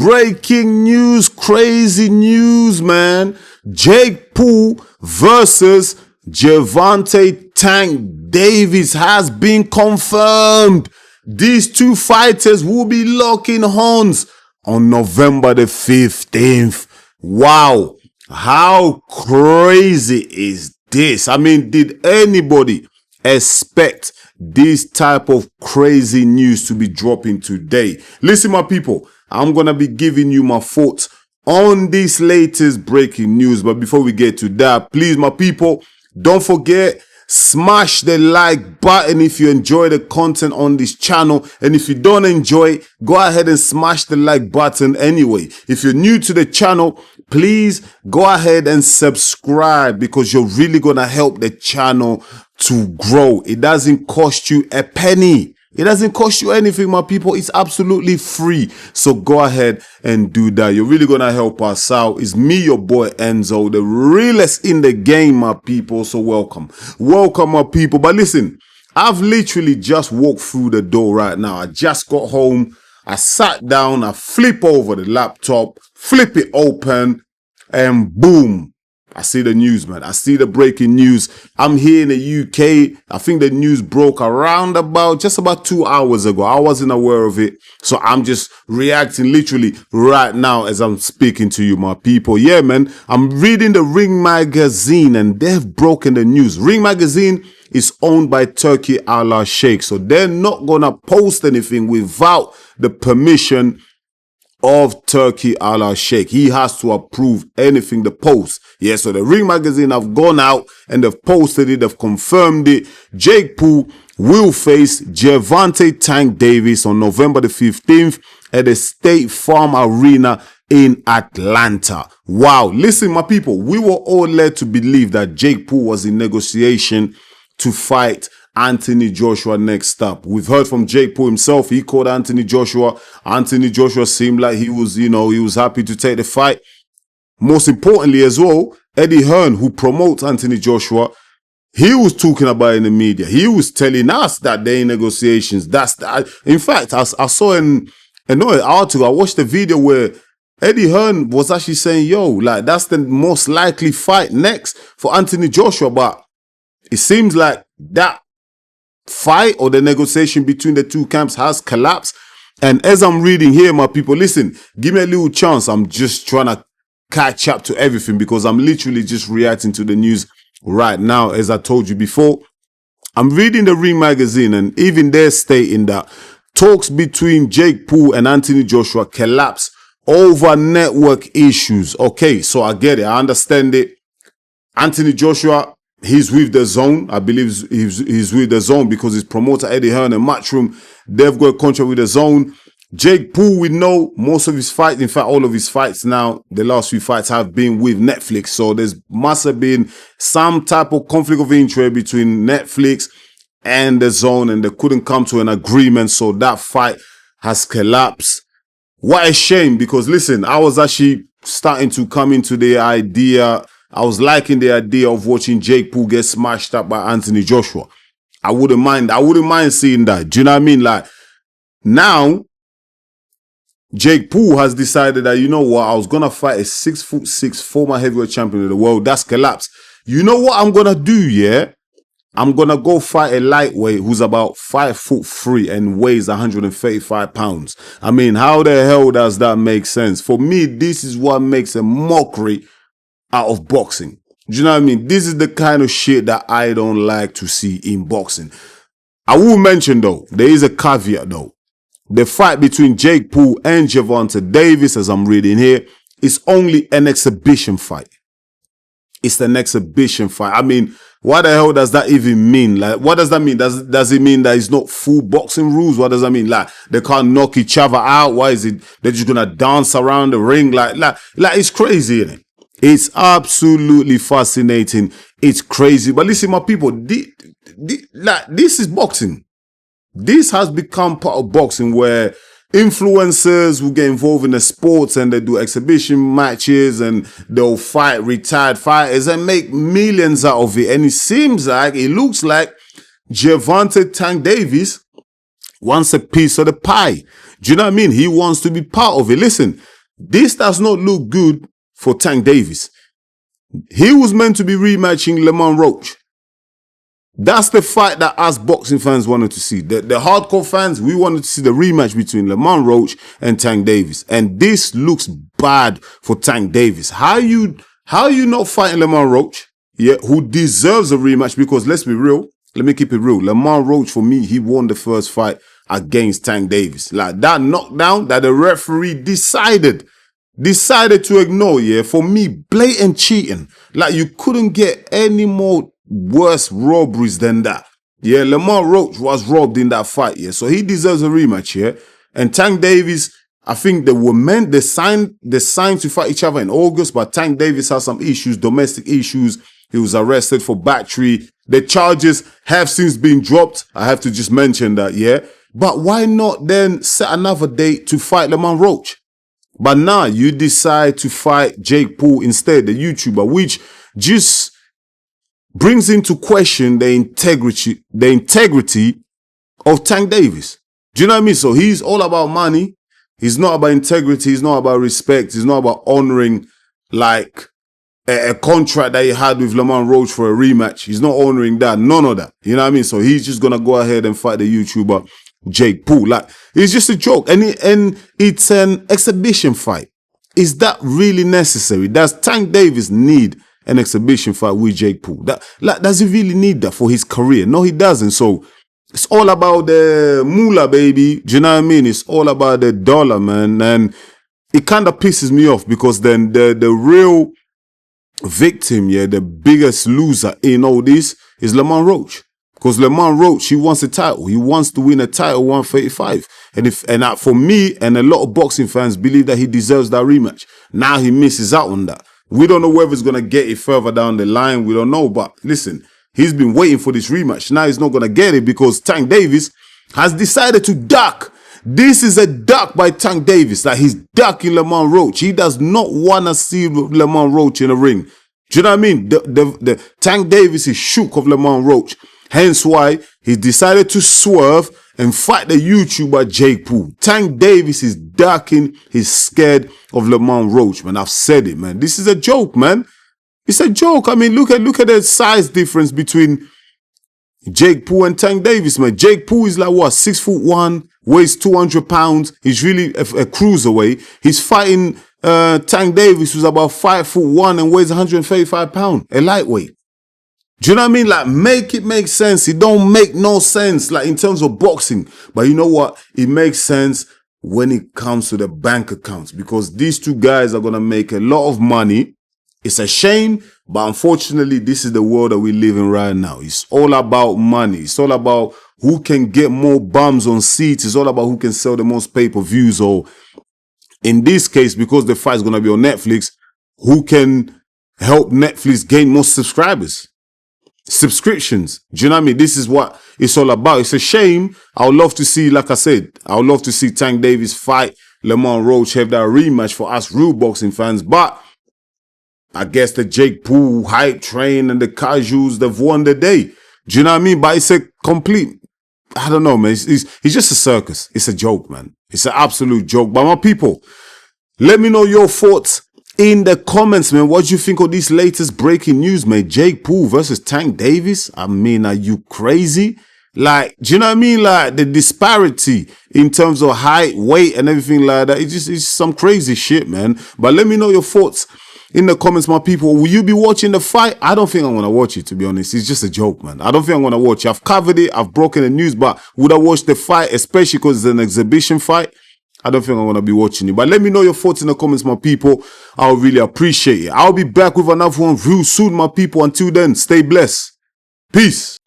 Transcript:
breaking news, crazy news, man. Jake Paul versus Gervonta Tank Davies has been confirmed. These two fighters will be locking horns on November the 15th. Wow. How crazy is this? I mean, did anybody expect this type of crazy news to be dropping today? Listen, my people, I'm going to be giving you my thoughts on this latest breaking news. But before we get to that, please, my people, don't forget, smash the like button if you enjoy the content on this channel. And if you don't enjoy, go ahead and smash the like button anyway. If you're new to the channel, please go ahead and subscribe, because you're really going to help the channel to grow. It doesn't cost you a penny. It doesn't cost you anything, my people. It's absolutely free. So go ahead and do that. You're really going to help us out. It's me, your boy Enzo, the realest in the game, my people. So welcome. Welcome, my people. But listen, I've literally just walked through the door right now. I just got home. I sat down. I flip over the laptop, flip it open, and boom. I see the news, man. I see the breaking news. I'm here in the UK. I think the news broke around just about 2 hours ago. I wasn't aware of it. So I'm just reacting literally right now as I'm speaking to you, my people. Yeah, man. I'm reading the Ring magazine and they've broken the news. Ring magazine is owned by Turkey Al Sheikh. So they're not going to post anything without the permission of Turkey Al Sheikh. He has to approve anything the post. Yeah, so the Ring magazine have gone out and they've posted it, they've confirmed it. Jake Paul will face Gervonta Tank Davies on November the 15th at the State Farm Arena in Atlanta. Wow. Listen, my people, we were all led to believe that Jake Paul was in negotiation to fight Anthony Joshua next up. We've heard from Jake Paul himself. He called Anthony Joshua. Anthony Joshua seemed like he was happy to take the fight. Most importantly as well, Eddie Hearn, who promotes Anthony Joshua, he was talking about it in the media. He was telling us that they're in negotiations. In fact, I saw an article. I watched a video where Eddie Hearn was actually saying, yo, like, that's the most likely fight next for Anthony Joshua. But it seems like that fight or the negotiation between the two camps has collapsed. And as I'm reading here, my people, listen, give me a little chance. I'm just trying to catch up to everything because I'm literally just reacting to the news right now. As I told you before, I'm reading the Ring magazine and even they're stating that talks between Jake Paul and Anthony Joshua collapsed over network issues. Okay, so I get it. I understand it. Anthony Joshua, he's with the Zone. I believe he's with the Zone because his promoter Eddie Hearn and Matchroom, they've got a contract with the Zone. Jake Paul, we know most of his fights, in fact, all of his fights now, the last few fights have been with Netflix. So must have been some type of conflict of interest between Netflix and the Zone, and they couldn't come to an agreement. So that fight has collapsed. What a shame, because listen, I was actually starting to come into the idea. I was liking the idea of watching Jake Paul get smashed up by Anthony Joshua. I wouldn't mind seeing that. Do you know what I mean? Like, now, Jake Paul has decided that, you know what, I was going to fight a 6'6" former heavyweight champion of the world. That's collapsed. You know what I'm going to do, yeah? I'm going to go fight a lightweight who's about 5'3" and weighs 135 pounds. I mean, how the hell does that make sense? For me, this is what makes a mockery out of boxing. Do you know what I mean? This is the kind of shit that I don't like to see in boxing. I will mention, though, there is a caveat, though. The fight between Jake Paul and Gervonta Davies, as I'm reading here, is only an exhibition fight. It's an exhibition fight. I mean, what the hell does that even mean? Like, what does that mean? Does it mean that it's not full boxing rules? What does that mean? Like, they can't knock each other out? Why is it they're just gonna dance around the ring? Like it's crazy, isn't it? It's absolutely fascinating. It's crazy. But listen, my people, this is boxing. This has become part of boxing where influencers will get involved in the sports and they do exhibition matches and they'll fight retired fighters and make millions out of it. And it looks like Gervonta Tank Davies wants a piece of the pie. Do you know what I mean? He wants to be part of it. Listen, This does not look good for Tank Davies. He was meant to be rematching Lamont Roach. That's the fight that us boxing fans wanted to see. The hardcore fans, we wanted to see the rematch between Lamont Roach and Tank Davies. And this looks bad for Tank Davies. How you not fighting Lamont Roach? Yeah, who deserves a rematch? Because let's be real. Let me keep it real. Lamont Roach, for me, he won the first fight against Tank Davies. Like that knockdown that the referee decided to ignore, yeah, for me, blatant cheating. Like you couldn't get any more worse robberies than that. Yeah, Lamont Roach was robbed in that fight, yeah, so he deserves a rematch, yeah. And Tank Davies, I think they signed to fight each other in August, but Tank Davies has some issues, domestic issues. He was arrested for battery. The charges have since been dropped. I have to just mention that, yeah. But why not then set another date to fight Lamont Roach? But now you decide to fight Jake Paul instead, the YouTuber, which just brings into question the integrity of Tank Davies. Do you know what I mean? So he's all about money. He's not about integrity. He's not about respect. He's not about honoring like a contract that he had with Lamont Roach for a rematch. He's not honoring that. None of that. You know what I mean? So he's just going to go ahead and fight the YouTuber Jake Paul. Like, it's just a joke. And it's an exhibition fight. Is that really necessary? Does Tank Davies need an exhibition fight with Jake Paul? Does he really need that for his career? No, he doesn't. So it's all about the moolah, baby. Do you know what I mean? It's all about the dollar, man. And it kind of pisses me off because then the real victim, yeah, the biggest loser in all this is Lamont Roach. Because Lamont Roach, he wants a title. He wants to win a title 135. And for me, and a lot of boxing fans believe that he deserves that rematch. Now he misses out on that. We don't know whether he's going to get it further down the line. We don't know. But listen, he's been waiting for this rematch. Now he's not going to get it because Tank Davies has decided to duck. This is a duck by Tank Davies. Like he's ducking Lamont Roach. He does not want to see Lamont Roach in the ring. Do you know what I mean? The Tank Davies is shook of Lamont Roach. Hence why he decided to swerve and fight the YouTuber Jake Paul. Tank Davies is ducking. He's scared of Lamont Roach, man. I've said it, man. This is a joke, man. It's a joke. I mean, look at the size difference between Jake Paul and Tank Davies, man. Jake Paul is like what, 6'1", weighs 200 pounds. He's really a cruiserweight. He's fighting Tank Davies, who's about 5'1" and weighs 135 pounds, a lightweight. Do you know what I mean? Like, make it make sense. It don't make no sense, like, in terms of boxing. But you know what? It makes sense when it comes to the bank accounts because these two guys are going to make a lot of money. It's a shame, but unfortunately, this is the world that we live in right now. It's all about money. It's all about who can get more bums on seats. It's all about who can sell the most pay-per-views, or in this case, because the fight is going to be on Netflix, who can help Netflix gain more subscribers. Subscriptions. Do you know what I mean? This is what it's all about. It's a shame. I would love to see, like I said, I would love to see Tank Davies fight Lamont Roach, have that rematch for us real boxing fans. But I guess the Jake Paul hype train and the casuals, they've won the day. Do you know what I mean? But it's a complete, I don't know, man. It's just a circus. It's a joke, man. It's an absolute joke. But my people, let me know your thoughts in the comments, man. What do you think of this latest breaking news, man? Jake Paul versus Tank Davies. I mean, are you crazy? Like, do you know what I mean? Like, the disparity in terms of height, weight, and everything like that. It's some crazy shit, man. But let me know your thoughts in the comments, my people. Will you be watching the fight? I don't think I'm going to watch it, to be honest. It's just a joke, man. I don't think I'm going to watch it. I've covered it. I've broken the news, but would I watch the fight, especially because it's an exhibition fight? I don't think I'm going to be watching it. But let me know your thoughts in the comments, my people. I'll really appreciate it. I'll be back with another one real soon, my people. Until then, stay blessed. Peace.